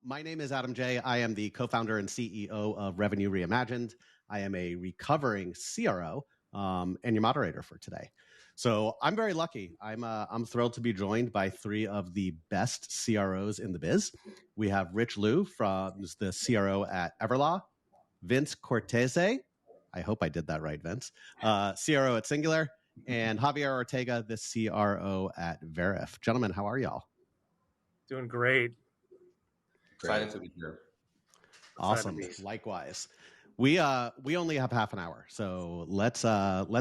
My name is Adam J. I am the co-founder and CEO of Revenue Reimagined. I am a recovering CRO and your moderator for today. So I'm very lucky. I'm thrilled to be joined by three of the best CROs in the biz. We have Rich Liu, who's the CRO at Everlaw, Vince Cortese, I hope I did that right, Vince, CRO at Singular, and Javier Ortega, the CRO at Verif. Gentlemen, how are y'all? Doing great. Excited to be here. Awesome. Likewise. We only have half an hour, so let's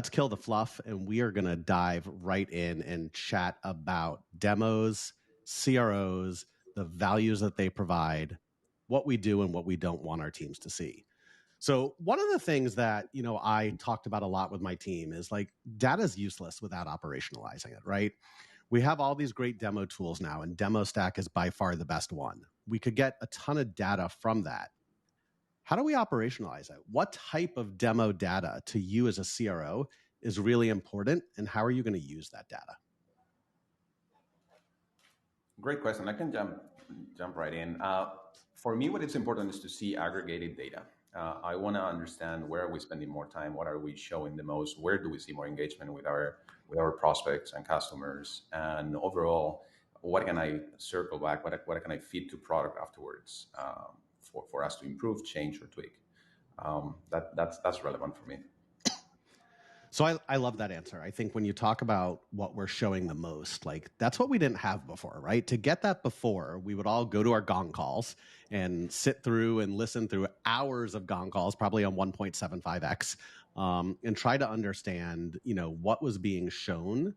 kill the fluff, and we are gonna dive right in and chat about demos, CROs, the values that they provide, what we do and what we don't want our teams to see. So one of the things that I talked about a lot with my team is like data is useless without operationalizing it, right? We have all these great demo tools now, and DemoStack is by far the best one. We could get a ton of data from that. How do we operationalize it? What type of demo data to you as a CRO is really important, and how are you going to use that data? Great question. I can jump right in. For me, what is important is to see aggregated data. I want to understand where are we spending more time, what are we showing the most, where do we see more engagement with our prospects and customers, and overall, what can I circle back, what can I feed to product afterwards for us to improve, change, or tweak. That's relevant for me. So I love that answer. I think when you talk about what we're showing the most, like that's what we didn't have before, right? To get that before, we would all go to our gong calls and sit through and listen through hours of gong calls, probably on 1.75x, and try to understand, what was being shown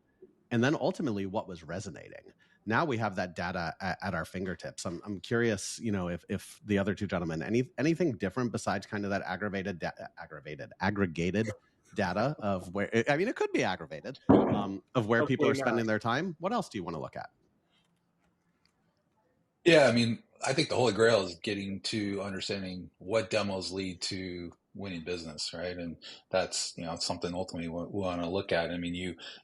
and then ultimately what was resonating. Now we have that data at our fingertips. I'm curious, if the other two gentlemen, anything different besides kind of that aggregated data of where, it could be aggravated, of where people are spending their time. What else do you want to look at? Yeah, I think the holy grail is getting to understanding what demos lead to winning business, right? And that's something ultimately we want to look at.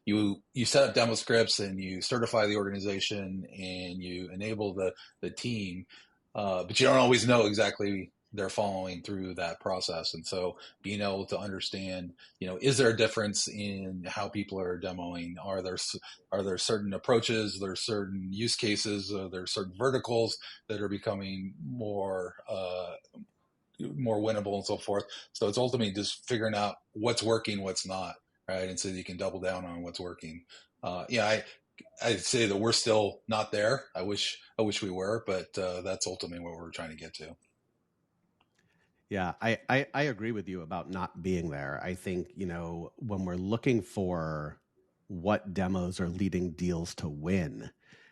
You set up demo scripts and you certify the organization and you enable the team, but you don't always know exactly they're following through that process. And so being able to understand, is there a difference in how people are demoing? Are there certain approaches, there are certain use cases, there are certain verticals that are becoming more winnable and so forth. So it's ultimately just figuring out what's working, what's not, right? And so you can double down on what's working. I'd say that we're still not there. I wish we were, but that's ultimately what we're trying to get to. Yeah, I agree with you about not being there. I think, when we're looking for what demos are leading deals to win,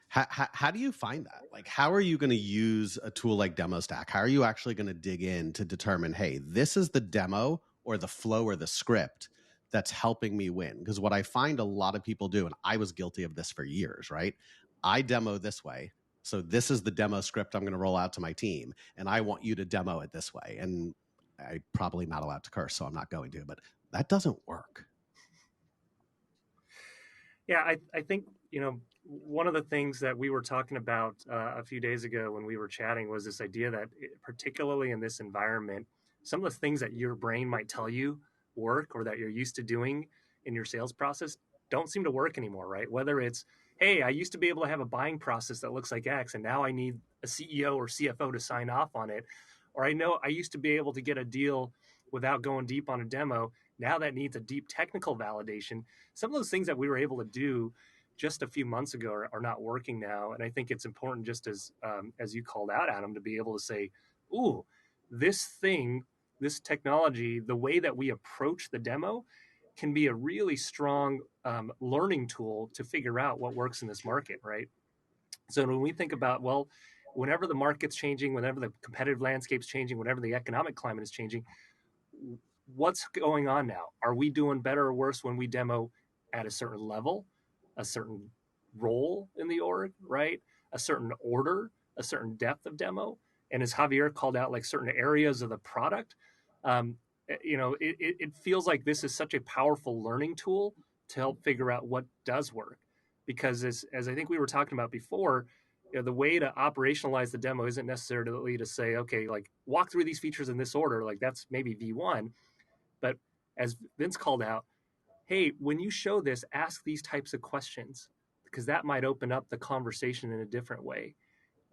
how do you find that? Like, how are you going to use a tool like DemoStack? How are you actually going to dig in to determine, hey, this is the demo or the flow or the script that's helping me win? Because what I find a lot of people do, and I was guilty of this for years, right? I demo this way. So this is the demo script I'm going to roll out to my team, and I want you to demo it this way. And I'm probably not allowed to curse, so I'm not going to, but that doesn't work. Yeah, I think, one of the things that we were talking about a few days ago when we were chatting was this idea that particularly in this environment, some of the things that your brain might tell you work or that you're used to doing in your sales process don't seem to work anymore, right? Whether it's, hey, I used to be able to have a buying process that looks like X, and now I need a CEO or CFO to sign off on it. Or I know I used to be able to get a deal without going deep on a demo. Now that needs a deep technical validation. Some of those things that we were able to do just a few months ago are not working now. And I think it's important, just as you called out, Adam, to be able to say, ooh, this technology, the way that we approach the demo can be a really strong learning tool to figure out what works in this market, right? So when we think about, well, whenever the market's changing, whenever the competitive landscape's changing, whenever the economic climate is changing, what's going on now? Are we doing better or worse when we demo at a certain level, a certain role in the org, right? A certain order, a certain depth of demo? And as Javier called out, like certain areas of the product, it feels like this is such a powerful learning tool to help figure out what does work. Because as I think we were talking about before, the way to operationalize the demo isn't necessarily to say, okay, like walk through these features in this order. Like that's maybe V1, but as Vince called out, hey, when you show this, ask these types of questions because that might open up the conversation in a different way.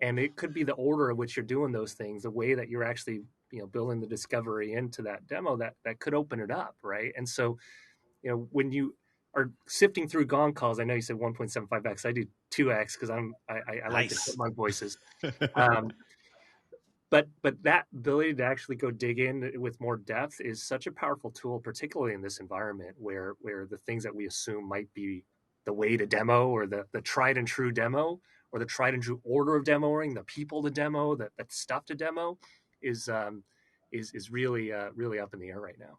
And it could be the order in which you're doing those things, the way that you're actually, building the discovery into that demo that could open it up, right? And so, when you are sifting through gong calls, I know you said 1.75x. I do 2x because I like the chipmunk voices. But that ability to actually go dig in with more depth is such a powerful tool, particularly in this environment where the things that we assume might be the way to demo or the tried and true demo or the tried and true order of demoing, the people to demo, that stuff to demo is really really up in the air right now.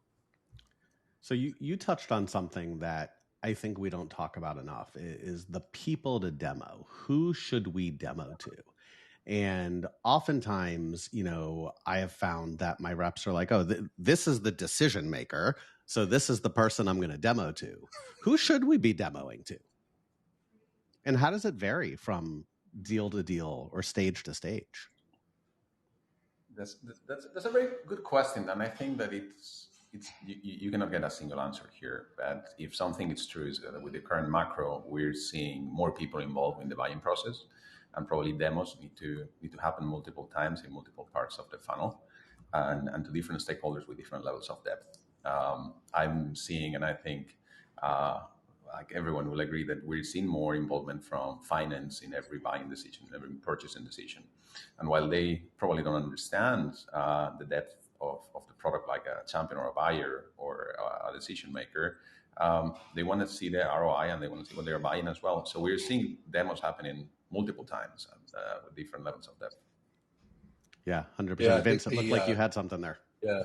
So you touched on something that I think we don't talk about enough is the people to demo. Who should we demo to? And oftentimes, I have found that my reps are like, oh, this is the decision maker. So this is the person I'm going to demo to. Who should we be demoing to? And how does it vary from deal to deal or stage to stage? That's a very good question. And I think that you cannot get a single answer here. But if something is true is that with the current macro, we're seeing more people involved in the buying process. And probably demos need to happen multiple times in multiple parts of the funnel and to different stakeholders with different levels of depth. I'm seeing, and I think like everyone will agree, that we're seeing more involvement from finance in every buying decision, every purchasing decision. And while they probably don't understand the depth of the product like a champion or a buyer or a decision maker, they want to see the ROI and they want to see what they're buying as well. So we're seeing demos happening multiple times with different levels of depth. Yeah, 100%. Yeah, Vince, it looked like you had something there. Yeah.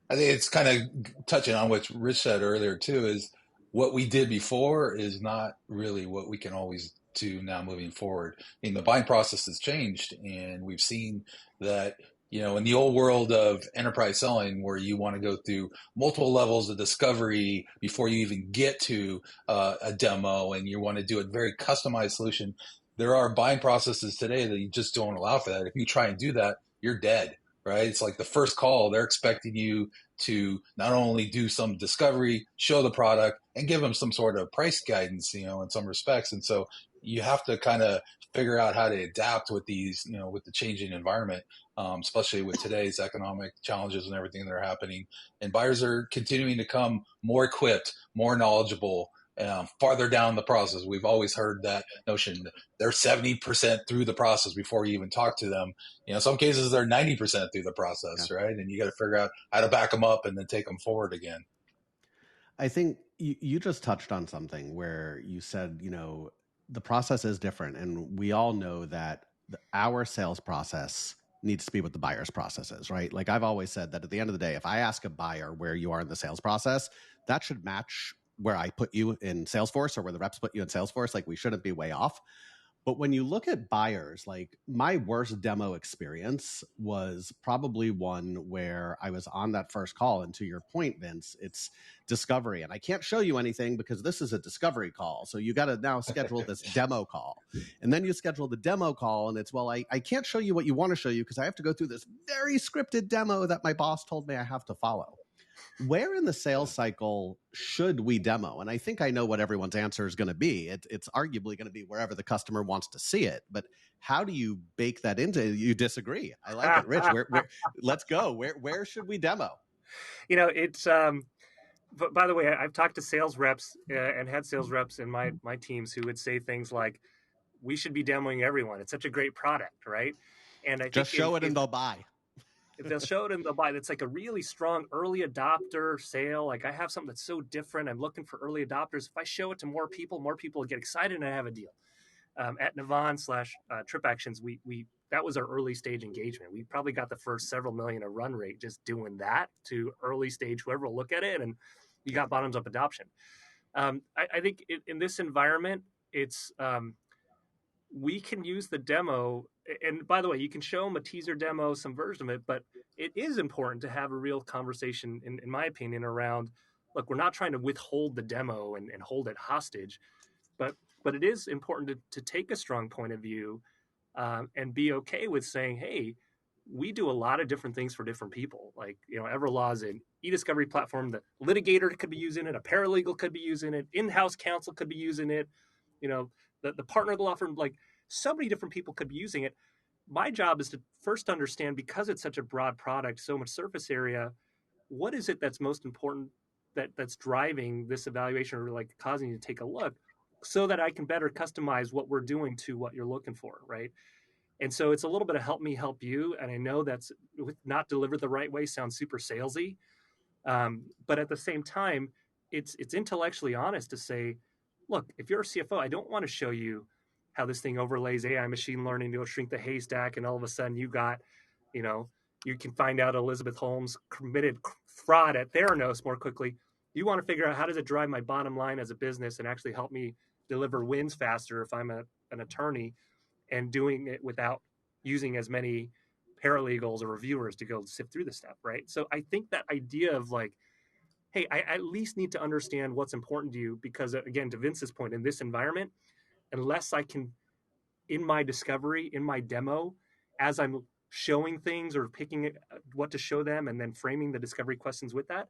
I think it's kind of touching on what Rich said earlier too, is what we did before is not really what we can always do now moving forward. I mean, the buying process has changed, and we've seen that, in the old world of enterprise selling, where you want to go through multiple levels of discovery before you even get to a demo, and you want to do a very customized solution, there are buying processes today that you just don't allow for that. If you try and do that, you're dead, right? It's like the first call, they're expecting you to not only do some discovery, show the product, and give them some sort of price guidance, in some respects. And so you have to kind of figure out how to adapt with these, with the changing environment, especially with today's economic challenges and everything that are happening. And buyers are continuing to come more equipped, more knowledgeable, farther down the process. We've always heard that notion that they're 70% through the process before you even talk to them. In some cases, they're 90% through the process, yeah. Right? And you got to figure out how to back them up and then take them forward again. I think you just touched on something where you said, the process is different. And we all know that our sales process needs to be what the buyer's process is, right? Like I've always said that at the end of the day, if I ask a buyer where you are in the sales process, that should match where I put you in Salesforce or where the reps put you in Salesforce. Like we shouldn't be way off. But when you look at buyers, like my worst demo experience was probably one where I was on that first call. And to your point, Vince, it's discovery. And I can't show you anything because this is a discovery call. So you got to now schedule this demo call. And then you schedule the demo call and it's, well, I can't show you what you want to show you because I have to go through this very scripted demo that my boss told me I have to follow. Where in the sales cycle should we demo? And I think I know what everyone's answer is going to be. It's arguably going to be wherever the customer wants to see it. But how do you bake that into? You disagree? I like it, Rich. Let's go. Where should we demo? It's. But by the way, I've talked to sales reps and had sales reps in my teams who would say things like, "We should be demoing everyone. It's such a great product, right?" And I just show it and they'll buy. If they'll show it and they'll buy, it's like a really strong early adopter sale. Like I have something that's so different. I'm looking for early adopters. If I show it to more people will get excited and I have a deal. At Navan / Trip Actions, we that was our early stage engagement. We probably got the first several million a run rate just doing that to early stage, whoever will look at it, and you got bottoms up adoption. I think in this environment, it's we can use the demo. And by the way, you can show them a teaser demo, some version of it, but it is important to have a real conversation, in my opinion, around, look, we're not trying to withhold the demo and hold it hostage, but it is important to take a strong point of view and be okay with saying, hey, we do a lot of different things for different people. Like, Everlaw is an e-discovery platform. The litigator could be using it. A paralegal could be using it. In-house counsel could be using it. The partner of the law firm, like so many different people could be using it. My job is to first understand, because it's such a broad product, so much surface area, what is it that's most important that's driving this evaluation or like causing you to take a look, so that I can better customize what we're doing to what you're looking for, right? And so it's a little bit of help me help you. And I know that's not delivered the right way, sounds super salesy. But at the same time, it's intellectually honest to say, look, if you're a CFO, I don't want to show you how this thing overlays AI machine learning to shrink the haystack, and all of a sudden you can find out Elizabeth Holmes committed fraud at Theranos more quickly. You want to figure out, how does it drive my bottom line as a business and actually help me deliver wins faster if I'm an attorney, and doing it without using as many paralegals or reviewers to go sift through the stuff, right? So I think that idea of like, hey, I at least need to understand what's important to you, because again, to Vince's point, in this environment, unless I can, in my discovery, in my demo, as I'm showing things or picking what to show them and then framing the discovery questions with that,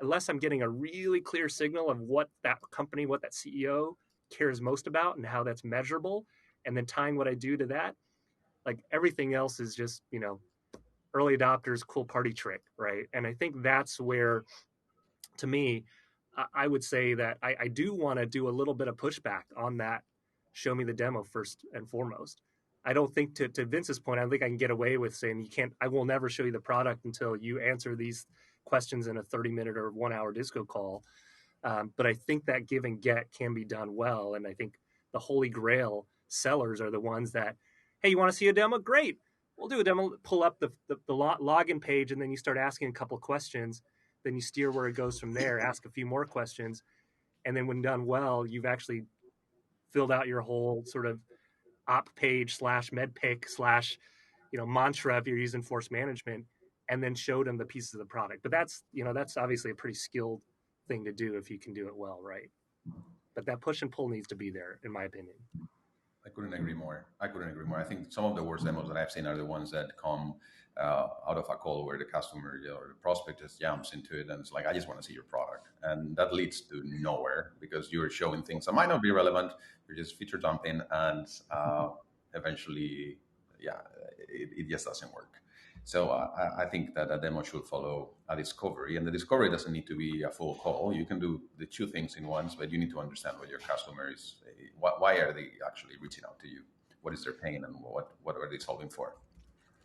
unless I'm getting a really clear signal of what that company, what that CEO cares most about and how that's measurable, and then tying what I do to that, like everything else is just, early adopters, cool party trick, right? And I think that's where, to me, I would say that I do want to do a little bit of pushback on that. Show me the demo first and foremost. I don't think, to Vince's point, I don't think I can get away with saying I will never show you the product until you answer these questions in a 30-minute or 1-hour disco call. But I think that give and get can be done well. And I think the holy grail sellers are the ones that, hey, you want to see a demo? Great. We'll do a demo, pull up the login page, and then you start asking a couple of questions. Then you steer where it goes from there, ask a few more questions. And then when done well, you've actually filled out your whole sort of op page / medpick / mantra if you're using force management, and then showed them the pieces of the product. But that's obviously a pretty skilled thing to do if you can do it well, right? But that push and pull needs to be there, in my opinion. I couldn't agree more. I think some of the worst demos that I've seen are the ones that come out of a call where the customer or the prospect just jumps into it and it's like, I just want to see your product. And that leads to nowhere, because you're showing things that might not be relevant. You're just feature dumping, and eventually, it just doesn't work. So I think that a demo should follow a discovery, and the discovery doesn't need to be a full call. You can do the two things in once, but you need to understand what your customer is. Why are they actually reaching out to you? What is their pain, and what are they solving for?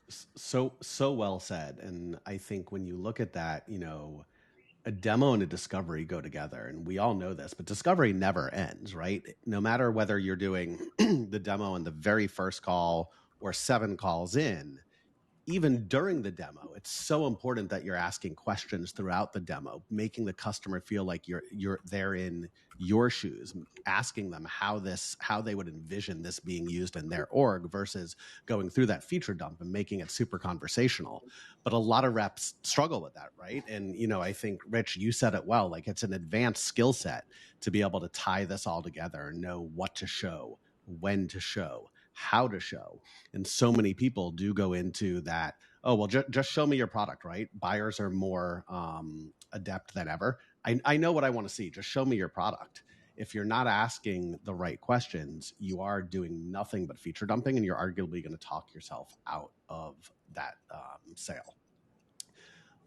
So well said. And I think when you look at that, a demo and a discovery go together, and we all know this, but discovery never ends, right? No matter whether you're doing the demo in the very first call or 7 calls in, even during the demo, it's so important that you're asking questions throughout the demo, making the customer feel like they're in your shoes, asking them how they would envision this being used in their org, versus going through that feature dump and making it super conversational. But a lot of reps struggle with that, right? And I think, Rich, you said it well. Like, it's an advanced skill set to be able to tie this all together and know what to show, when to show, how to show. And so many people do go into that, oh, well, just show me your product, right? Buyers are more adept than ever. I know what I want to see. Just show me your product. If you're not asking the right questions, you are doing nothing but feature dumping, and you're arguably going to talk yourself out of that sale.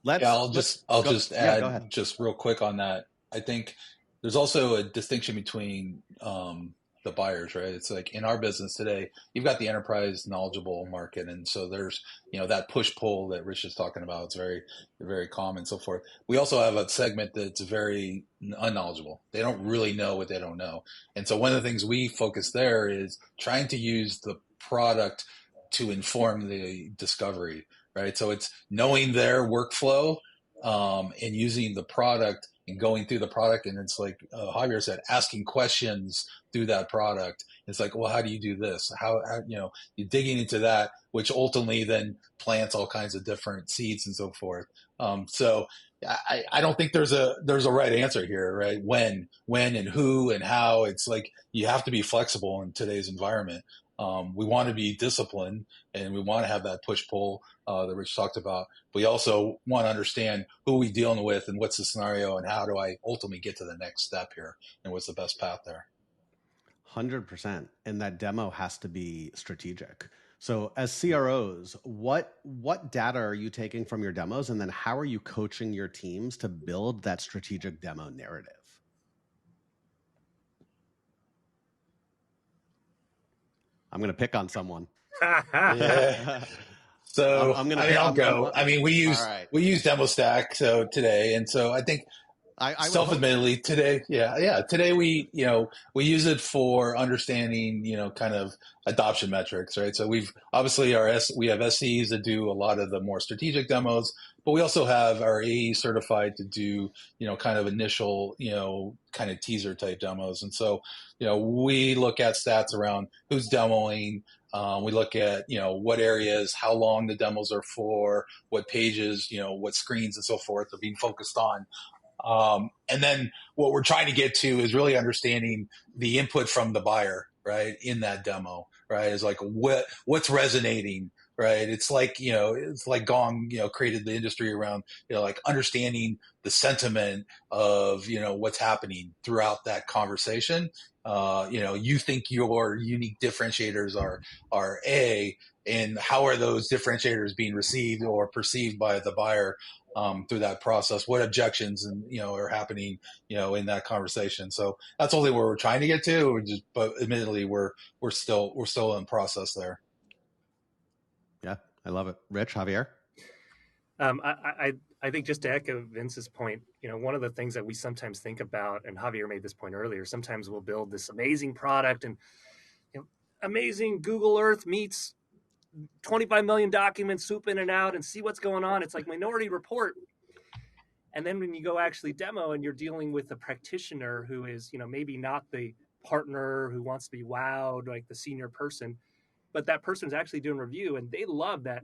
I'll just add just real quick on that. I think there's also a distinction between the buyers, right? It's like in our business today, you've got the enterprise knowledgeable market. And so there's, that push pull that Rich is talking about. It's very, very common and so forth. We also have a segment that's very unknowledgeable. They don't really know what they don't know. And so one of the things we focus there is trying to use the product to inform the discovery, right? So it's knowing their workflow and using the product and going through the product. And it's like Javier said, asking questions through that product. It's like, well, how do you do this? How you're digging into that, which ultimately then plants all kinds of different seeds and so forth. So I don't think there's a right answer here, right? When and who and how. It's like you have to be flexible in today's environment. We want to be disciplined, and we want to have that push-pull that Rich talked about. We also want to understand who we're dealing with and what's the scenario and how do I ultimately get to the next step here and what's the best path there. 100%. And that demo has to be strategic. So as CROs, what data are you taking from your demos? And then how are you coaching your teams to build that strategic demo narrative? I'm going to pick on someone. Yeah. So I'll go. We use DemoStack today, and so I think self-admittedly today, today we use it for understanding kind of adoption metrics, right? So we have SCs that do a lot of the more strategic demos, but we also have our AE certified to do kind of initial kind of teaser type demos, and so we look at stats around who's demoing. We look at, what areas, how long the demos are for, what pages, what screens and so forth are being focused on. And then what we're trying to get to is really understanding the input from the buyer, right, in that demo, right? Is like what's resonating, right? It's like Gong, created the industry around, like understanding the sentiment of, what's happening throughout that conversation. You think your unique differentiators are A, and how are those differentiators being received or perceived by the buyer through that process? What objections are happening in that conversation? So that's only where we're trying to get to. But admittedly, we're still in process there. Yeah, I love it. Rich, Javier. I think just to echo Vince's point, one of the things that we sometimes think about, and Javier made this point earlier, sometimes we'll build this amazing product and amazing Google Earth meets 25 million documents, swoop in and out and see what's going on. It's like Minority Report. And then when you go actually demo and you're dealing with a practitioner who is, maybe not the partner who wants to be wowed, like the senior person, but that person is actually doing review and they love that.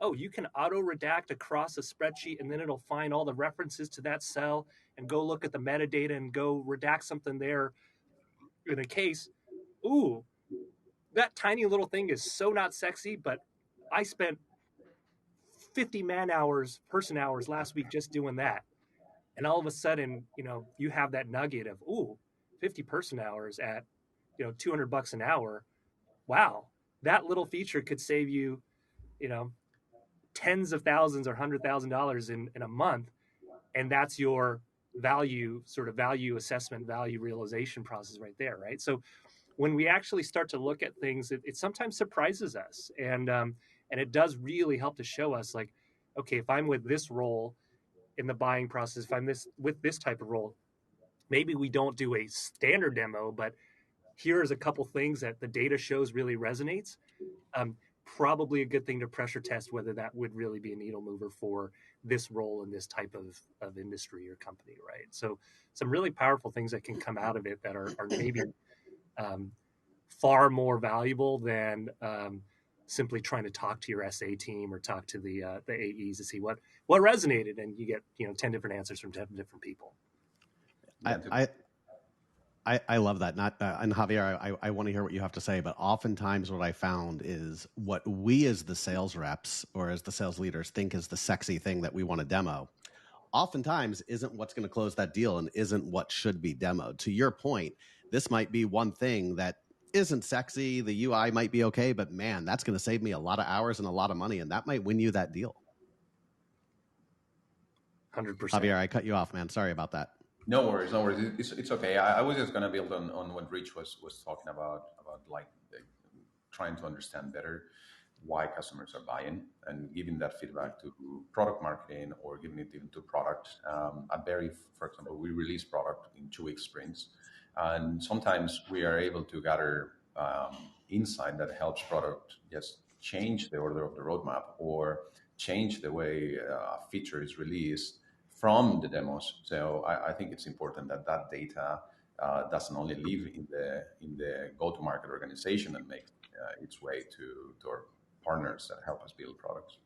Oh, you can auto redact across a spreadsheet and then it'll find all the references to that cell and go look at the metadata and go redact something there in a case. Ooh, that tiny little thing is so not sexy, but I spent 50 person hours last week just doing that. And all of a sudden, you have that nugget of, 50 person hours at, $200 an hour. Wow. That little feature could save you, tens of thousands or $100,000 in a month. And that's your value assessment, value realization process right there. Right. So when we actually start to look at things, it sometimes surprises us. And it does really help to show us like, okay, if I'm with this role in the buying process, if I'm with this type of role, maybe we don't do a standard demo, but here's a couple things that the data shows really resonates. Probably a good thing to pressure test whether that would really be a needle mover for this role in this type of industry or company, right? So some really powerful things that can come out of it that are maybe far more valuable than simply trying to talk to your SA team or talk to the AEs to see what resonated, and you get 10 different answers from 10 different people. I love that. And Javier, I want to hear what you have to say, but oftentimes what I found is what we as the sales reps or as the sales leaders think is the sexy thing that we want to demo, oftentimes isn't what's going to close that deal and isn't what should be demoed. To your point, this might be one thing that isn't sexy. The UI might be okay, but man, that's going to save me a lot of hours and a lot of money, and that might win you that deal. 100%. Javier, I cut you off, man. Sorry about that. No worries. It's okay. I was just going to build on what Rich was talking about like trying to understand better why customers are buying and giving that feedback to product marketing or giving it even to product. At Berry, for example, we release product in 2-week sprints. And sometimes we are able to gather insight that helps product just change the order of the roadmap or change the way a feature is released from the demos. So I think it's important that data doesn't only live in the go-to-market organization and make its way to our partners that help us build products.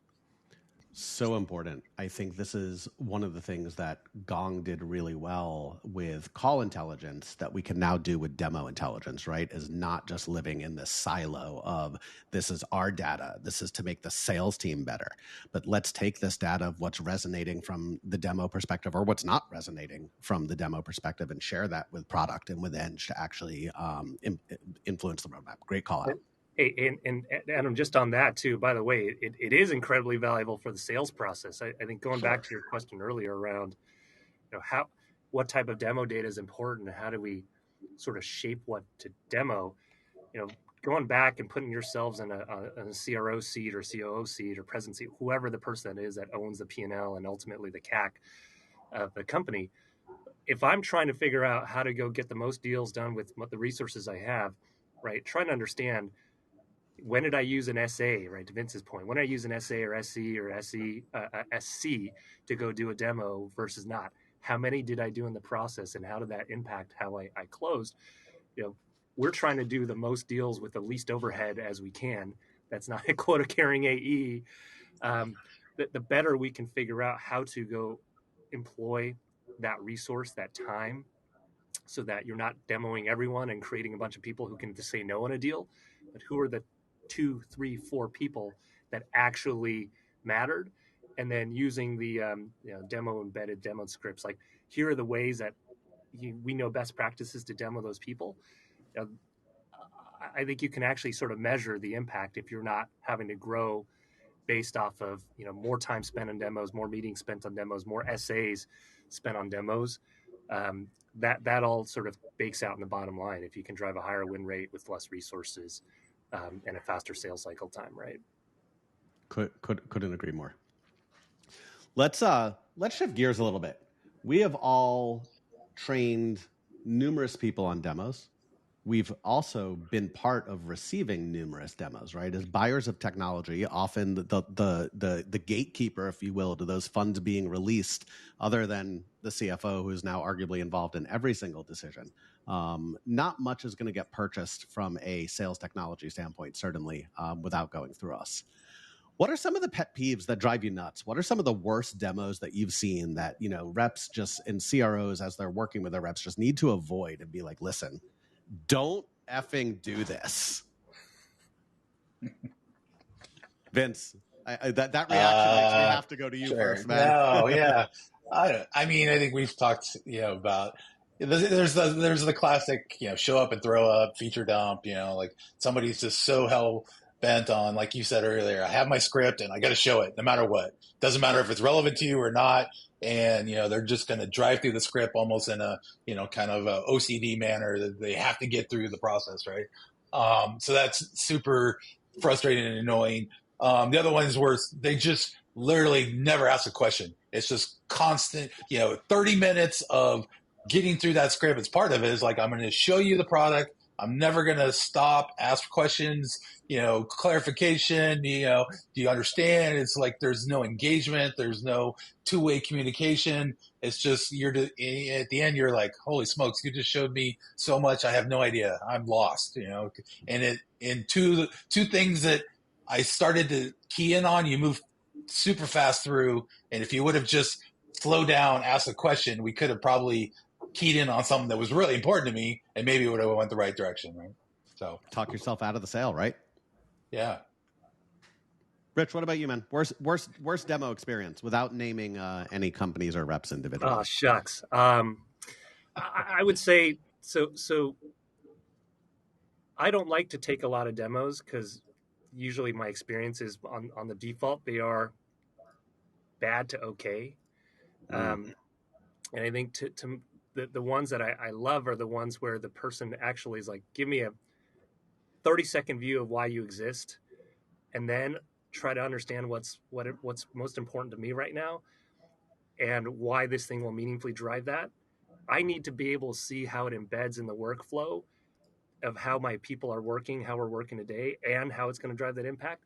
So important. I think this is one of the things that Gong did really well with call intelligence that we can now do with demo intelligence, right? Is not just living in this silo of this is our data, this is to make the sales team better. But let's take this data of what's resonating from the demo perspective or what's not resonating from the demo perspective and share that with product and with Eng to actually influence the roadmap. Great call out. And Adam, just on that too, by the way, it is incredibly valuable for the sales process. I think going back to your question earlier around, what type of demo data is important and how do we sort of shape what to demo, going back and putting yourselves in a CRO seat or COO seat or president seat, whoever the person that is that owns the P&L and ultimately the CAC of the company. If I'm trying to figure out how to go get the most deals done with what the resources I have, right, trying to understand, when did I use an SA, right? To Vince's point, when did I use an SA or SC or SC to go do a demo versus not? How many did I do in the process, and how did that impact how I closed? We're trying to do the most deals with the least overhead as we can. That's not a quota carrying AE. The better we can figure out how to go employ that resource, that time, so that you're not demoing everyone and creating a bunch of people who can just say no on a deal, but who are the 2, 3, 4 people that actually mattered, and then using the embedded demo scripts. Like, here are the ways that we know best practices to demo those people. I think you can actually sort of measure the impact if you're not having to grow based off of more time spent on demos, more meetings spent on demos, more essays spent on demos. That all sort of bakes out in the bottom line if you can drive a higher win rate with less resources. And a faster sales cycle time, right? Couldn't agree more. Let's shift gears a little bit. We have all trained numerous people on demos. We've also been part of receiving numerous demos, right? As buyers of technology, often the gatekeeper, if you will, to those funds being released, other than the CFO, who is now arguably involved in every single decision. Not much is going to get purchased from a sales technology standpoint, certainly, without going through us. What are some of the pet peeves that drive you nuts? What are some of the worst demos that you've seen that, reps just in CROs, as they're working with their reps, just need to avoid and be like, listen, don't effing do this? Vince, that reaction makes me have to go to you first, man. No, yeah. I think we've talked, about, there's the classic, show up and throw up, feature dump, like somebody's just so hell bent on, like you said earlier, I have my script and I got to show it no matter what. Doesn't matter if it's relevant to you or not. And, they're just going to drive through the script almost in a, kind of a OCD manner that they have to get through the process, right? So that's super frustrating and annoying. The other one is where they just literally never ask a question. It's just constant, 30 minutes of getting through that script. It's part of it is like, I'm going to show you the product. I'm never going to stop, ask questions, clarification, do you understand? It's like there's no engagement. There's no two-way communication. It's just at the end, you're like, holy smokes, you just showed me so much. I have no idea. I'm lost, and two things that I started to key in on, you move super fast through. And if you would have just slowed down, asked a question, we could have probably keyed in on something that was really important to me, and maybe it would have went the right direction, right? So talk yourself out of the sale, right? Yeah. Rich, what about you, man? Worst demo experience without naming any companies or reps individually. Oh, shucks. I would say so. I don't like to take a lot of demos because usually my experience is on the default they are bad to okay. And I think to the ones that I love are the ones where the person actually is like, give me a 30-second view of why you exist, and then try to understand what's most important to me right now and why this thing will meaningfully drive that. I need to be able to see how it embeds in the workflow of how my people are working, how we're working today, and how it's going to drive that impact.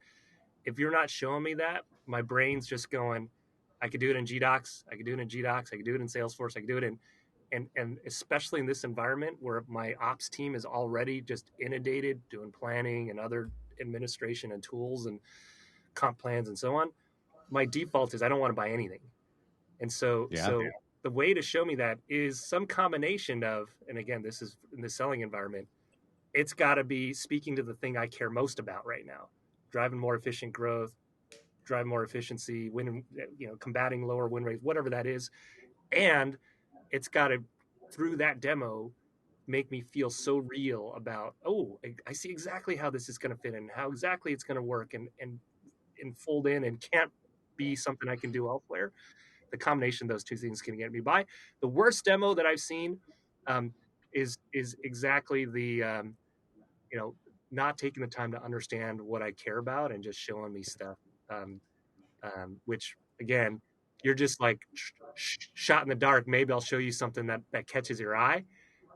If you're not showing me that, my brain's just going, I could do it in GDocs, I could do it in GDocs, I could do it in Salesforce, I could do it in, and especially in this environment where my ops team is already just inundated doing planning and other administration and tools and comp plans and so on. my default is I don't want to buy anything. And so the way to show me that is some combination of, and again, this is in the selling environment, it's got to be speaking to the thing I care most about right now, driving more efficient growth, driving more efficiency, combating lower win rates, whatever that is. And it's got to, through that demo, make me feel so real about, oh, I see exactly how this is going to fit in, how exactly it's going to work and fold in and can't be something I can do elsewhere. The combination of those two things can get me by. The worst demo that I've seen is exactly the not taking the time to understand what I care about and just showing me stuff, which again, you're just like shot in the dark. Maybe I'll show you something that catches your eye,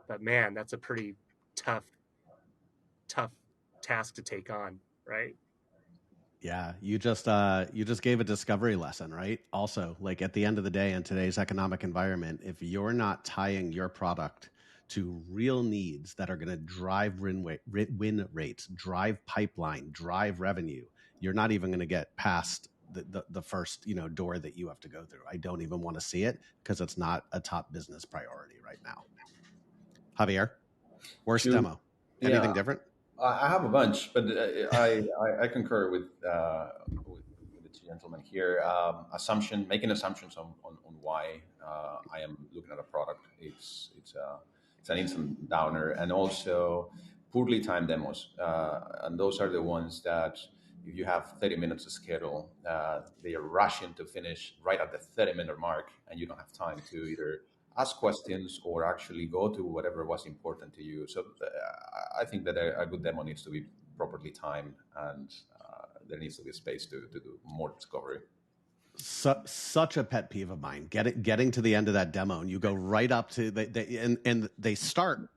but man, that's a pretty tough task to take on, right? Yeah, you just gave a discovery lesson, right? Also, like at the end of the day in today's economic environment, if you're not tying your product to real needs that are going to drive win rates, drive pipeline, drive revenue, you're not even going to get past the first door that you have to go through. I don't even want to see it because it's not a top business priority right now. Javier, worst demo. Anything different? I have a bunch, but I concur with the two gentlemen here. Making assumptions on why I am looking at a product. It's an instant downer, and also poorly timed demos. And those are the ones that if you have 30 minutes to schedule, they are rushing to finish right at the 30-minute mark, and you don't have time to either ask questions or actually go to whatever was important to you. So I think that a good demo needs to be properly timed, and there needs to be space to do more discovery. Such a pet peeve of mine. Getting to the end of that demo, and you go right up to and they start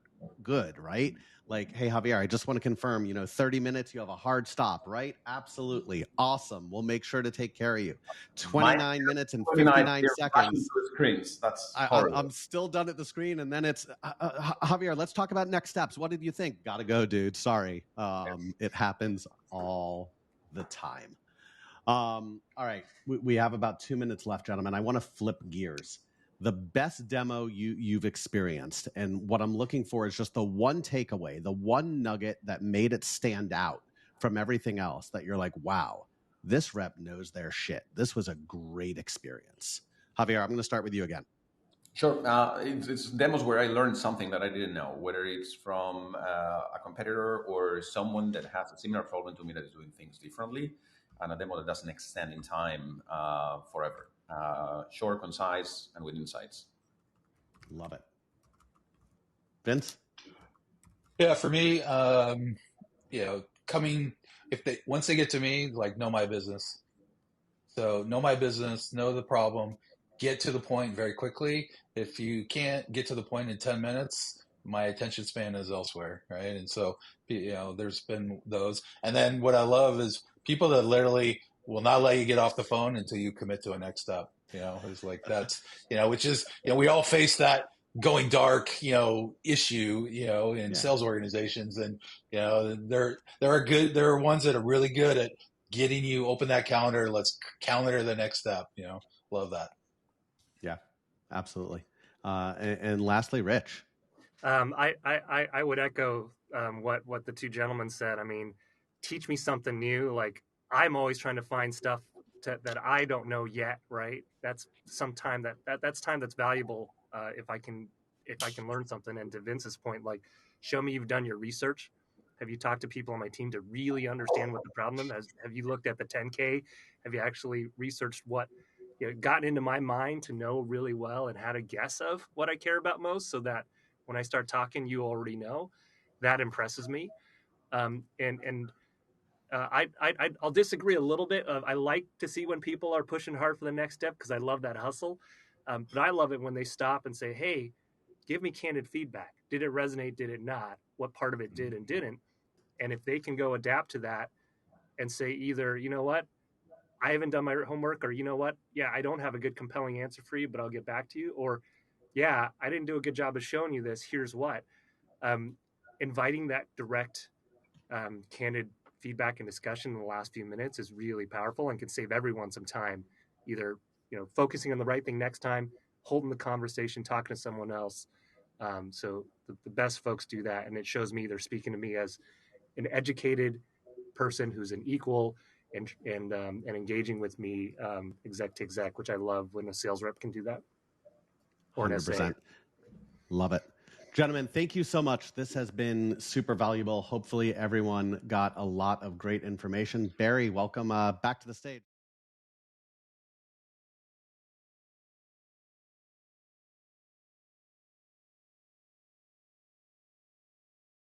good, right? Like, hey, Javier, I just want to confirm, 30 minutes, you have a hard stop, right? Absolutely. Awesome. We'll make sure to take care of you. 29 minutes and 59 seconds. Screens. That's I'm still done at the screen. And then it's, Javier, let's talk about next steps. What did you think? Gotta go, dude. Sorry. It happens all the time. All right. We have about 2 minutes left, gentlemen. I want to flip gears. The best demo you've experienced, and what I'm looking for is just the one takeaway, the one nugget that made it stand out from everything else that you're like, wow, this rep knows their shit. This was a great experience. Javier, I'm going to start with you again. Sure. It's demos where I learned something that I didn't know, whether it's from a competitor or someone that has a similar problem to me that is doing things differently, and a demo that doesn't extend in time forever. Short, concise, and with insights. Love it. Vince? Yeah, for me, once they get to me, like, know my business. So know my business, know the problem, get to the point very quickly. If you can't get to the point in 10 minutes, my attention span is elsewhere, right? And so, there's been those. And then what I love is people that literally will not let you get off the phone until you commit to a next step. It's like that's, which is, we all face that going dark, issue, in sales organizations. And, there are ones that are really good at getting you open that calendar. Let's calendar the next step, love that. Yeah, absolutely. And lastly, Rich. I would echo what the two gentlemen said. I mean, teach me something new. Like, I'm always trying to find stuff that I don't know yet, right? That's some time that's time that's valuable if I can learn something. And to Vince's point, like, show me you've done your research. Have you talked to people on my team to really understand what the problem is? Have you looked at the 10K? Have you actually researched what, gotten into my mind to know really well and had a guess of what I care about most, so that when I start talking, you already know? That impresses me. I'll disagree a little bit. I like to see when people are pushing hard for the next step because I love that hustle. But I love it when they stop and say, hey, give me candid feedback. Did it resonate? Did it not? What part of it did and didn't? And if they can go adapt to that and say either, you know what, I haven't done my homework, or, you know what, yeah, I don't have a good compelling answer for you, but I'll get back to you. Or, yeah, I didn't do a good job of showing you this. Here's what. Inviting that direct, candid feedback and discussion in the last few minutes is really powerful and can save everyone some time, either, focusing on the right thing next time, holding the conversation, talking to someone else. So the best folks do that. And it shows me they're speaking to me as an educated person who's an equal and engaging with me exec to exec, which I love when a sales rep can do that. Or 100%. Love it. Gentlemen, thank you so much. This has been super valuable. Hopefully everyone got a lot of great information. Barry, welcome back to the stage.